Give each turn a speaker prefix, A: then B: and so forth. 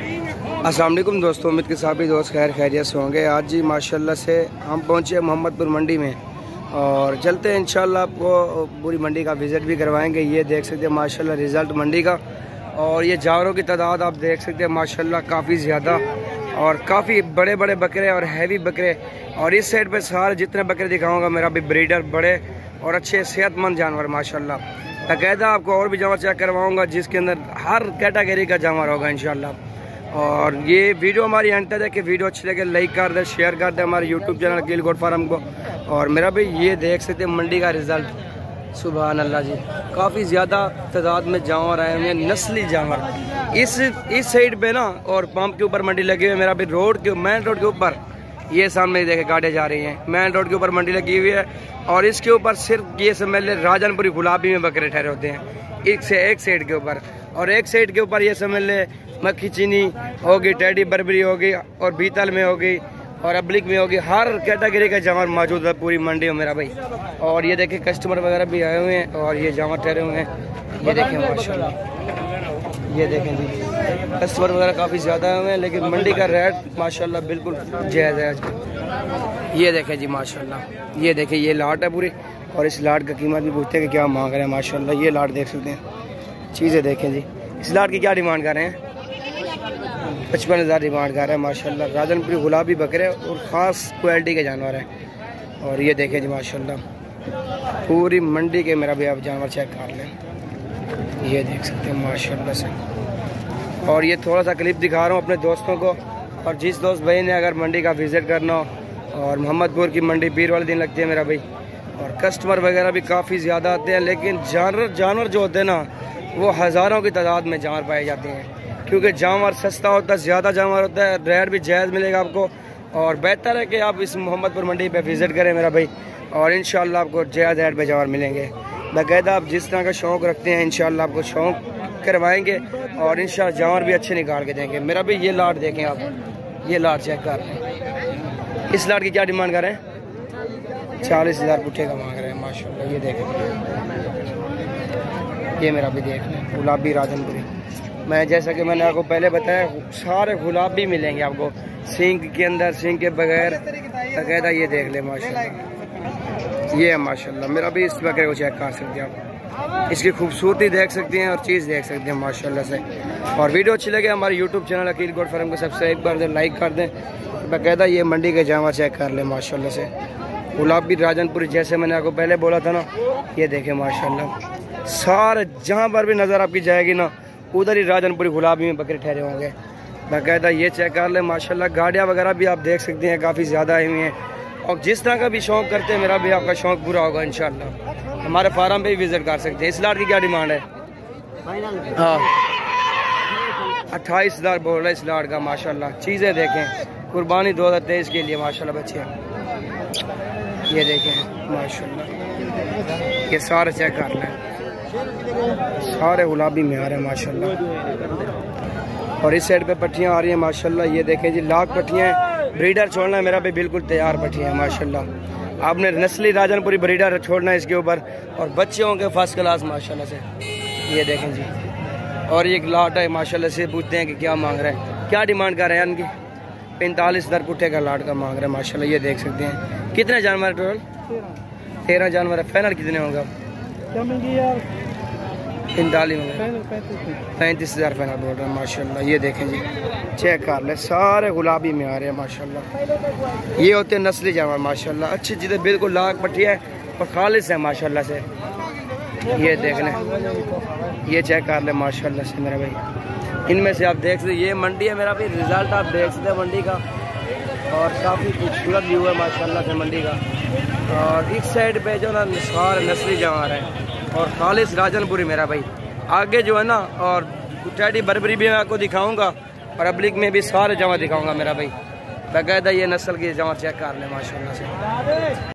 A: अस्सलाम वालेकुम दोस्तों, उम्मीद के साथ भी दोस्त खैर खैरियत से होंगे। आज जी माशाल्लाह से हम पहुँचे मोहम्मदपुर मंडी में और चलते हैं इंशाल्लाह आपको पूरी मंडी का विज़िट भी करवाएंगे। ये देख सकते हैं माशाल्लाह रिज़ल्ट मंडी का, और ये जानवरों की तादाद आप देख सकते हैं माशाल्लाह काफ़ी ज़्यादा, और काफ़ी बड़े बड़े बकरे और हैवी बकरे। और इस साइड पे सारे जितने बकरे दिखाऊंगा मेरा भी ब्रीडर बड़े और अच्छे सेहतमंद जानवर माशाल्लाह। बाकायदा आपको और भी जानवर चेक करवाऊंगा जिसके अंदर हर कैटेगरी का जानवर होगा इंशाल्लाह। और ये वीडियो हमारी एंड तक है कि वीडियो अच्छी लगे लाइक कर दे, शेयर कर दे हमारे YouTube channel Gill goat farm को। और मेरा भी ये देख सकते हैं मंडी का रिज़ल्ट, सुभान अल्लाह जी, काफ़ी ज़्यादा तादाद में जानवर आए हुए हैं, नस्ली जानवर। इस साइड पे ना और पंप के ऊपर मंडी लगी हुई है। मेरा भी रोड के मेन रोड के ऊपर ये सामने देखे गाड़ियाँ जा रही हैं, मेन रोड के ऊपर मंडी लगी हुई है। और इसके ऊपर सिर्फ ये समझ ले राजनपुरी गुलाबी में बकरे ठहरे होते हैं एक साइड के ऊपर, और एक साइड के ऊपर ये समझ ले मक्खी चीनी होगी, टेडी बर्बरी होगी, और बीतल में होगी, और अब्लिक में होगी। हर कैटेगरी का जानवर मौजूद है पूरी मंडी में मेरा भाई। और ये देखें कस्टमर वगैरह भी आए हुए हैं और ये जानवर ठहरे हुए हैं। ये देखें माशाल्लाह, ये देखें जी कस्टमर वगैरह काफ़ी ज़्यादा आए हुए हैं, लेकिन मंडी का रेट माशाल्लाह बिल्कुल जायज़ है आज। ये देखें जी माशाल्लाह, ये देखें ये लाट है पूरी, और इस लाट का कीमत भी पूछते हैं कि क्या मांग रहे हैं माशाल्लाह। ये लाट देख सकते हैं, चीज़ें देखें जी। इस लाट की क्या डिमांड कर रहे हैं? 55,000 डिमांड कर रहे हैं माशाल्लाह। राजनपुरी गुलाबी बकरे और ख़ास क्वालिटी के जानवर हैं। और ये देखें जी माशाल्लाह पूरी मंडी के मेरा भी आप जानवर चेक कर लें, ये देख सकते हैं माशाल्लाह से। और ये थोड़ा सा क्लिप दिखा रहा हूँ अपने दोस्तों को, और जिस दोस्त भाई ने अगर मंडी का विज़िट करना हो, और मोहम्मदपुर की मंडी पीर वाले दिन लगती है मेरा भाई, और कस्टमर वगैरह भी काफ़ी ज़्यादा आते हैं, लेकिन जानवर जो होते हैं ना वो हज़ारों की तादाद में जानवर पाए जाते हैं, क्योंकि जानवर सस्ता होता है, ज़्यादा जानवर होता है, रेट भी जायज़ मिलेगा आपको। और बेहतर है कि आप इस मोहम्मदपुर मंडी पे विज़िट करें मेरा भाई, और इंशाल्लाह आपको जायज़ रेट पे जानवर मिलेंगे। बाकायदा आप जिस तरह का शौक़ रखते हैं इंशाल्लाह आपको शौक़ करवाएंगे, और इंशाल्लाह जानवर भी अच्छे निकाल के देंगे मेरा भाई। ये लाट देखें आप, ये लाट चेक कर लें। इस लाट की क्या डिमांड कर रहे हैं? 40,000 पुट्ठे का मांग रहे हैं माशाल्लाह। ये देखें, ये मेरा भी देख लें गुलाबी राजनपुरी। मैं जैसा कि मैंने आपको पहले बताया सारे गुलाबी मिलेंगे आपको, सिंग के अंदर सिंग के बगैर बाकायदा। ये देख ले माशाल्लाह, ये है माशाल्लाह। मेरा भी इस बकरे को चेक कर सकते हैं आप, इसकी खूबसूरती देख सकते हैं और चीज़ देख सकते हैं माशाल्लाह से। और वीडियो अच्छी लगे हमारे YouTube channel Akeel goat farm को सब्सक्राइब कर दें, लाइक कर दें। बाकायदा ये मंडी के जानवर चेक कर लें माशाल्लाह से। गुलाबी राजनपुरी जैसे मैंने आपको पहले बोला था ना, ये देखें माशाल्लाह सारे जहाँ पर भी नज़र आपकी जाएगी ना उधर ही राजनपुरी गुलाबी में बकरे ठहरे होंगे। बाकायदा ये चेक कर लें माशाल्लाह। गाड़ियाँ वगैरह भी आप देख सकते हैं काफ़ी ज़्यादा आई हुई हैं, और जिस तरह का भी शौक़ करते हैं मेरा भी आपका शौक़ पूरा होगा इंशाल्लाह। हमारे फार्म पे भी विज़िट कर सकते हैं। इस लाट की क्या डिमांड है? हाँ 28,000 बोल रहा है इस लाट का माशाल्लाह। चीज़ें देखें कुर्बानी 2023 के लिए माशाल्लाह बच्चे, ये देखें माशाल्लाह। ये सारे चेक कर लें, सारे गुलाबी में आ रहे हैं माशाल्लाह। और इस साइड पे पट्टियाँ आ रही हैं माशाल्लाह। ये देखें जी लाख पट्टियाँ हैं। ब्रीडर छोड़ना है मेरा भी बिल्कुल तैयार पट्टियाँ हैं माशाल्लाह। आपने नस्ली राजनपुरी ब्रीडर छोड़ना है इसके ऊपर, और बच्चे होंगे फर्स्ट क्लास माशाल्लाह से। ये देखें जी, और ये लाट है माशाल्लाह से। पूछते हैं कि क्या मांग रहे हैं, क्या डिमांड कर रहे हैं इनकी? 45,000 पुट्ठे का लाट का मांग रहे हैं माशाल्लाह। ये देख सकते हैं कितने जानवर टोटल? 13 जानवर है। फाइनल कितने होंगे? 35,000 फाइनल बोल रहे हैं माशाल्लाह। ये देखें जी चेक कर ले, सारे गुलाबी में आ रहे हैं माशाल्लाह। ये होते हैं नस्ली जानवर माशाल्लाह, अच्छी चीज़ें बिल्कुल लाख पट्टी है और खालिश है माशाल्लाह से। ये देख लें, ये चेक कर ले माशाल्लाह से मेरा भाई। इनमें से आप देख सकते ये मंडी है मेरा भी, रिज़ल्ट आप देख सकते हैं मंडी का, और काफ़ी खूबसूरत व्यू है माशाल्लाह से मंडी का। और इस साइड पे जो ना सारे नस्ली जानवर हैं और खालिश राजनपुरी मेरा भाई। आगे जो है ना और टेडी बर्बरी भी मैं आपको दिखाऊंगा, और अब्लिक में भी सारे जानवर दिखाऊंगा मेरा भाई। बाकायदा ये नस्ल की जानवर चेक कर लें माशाल्लाह से।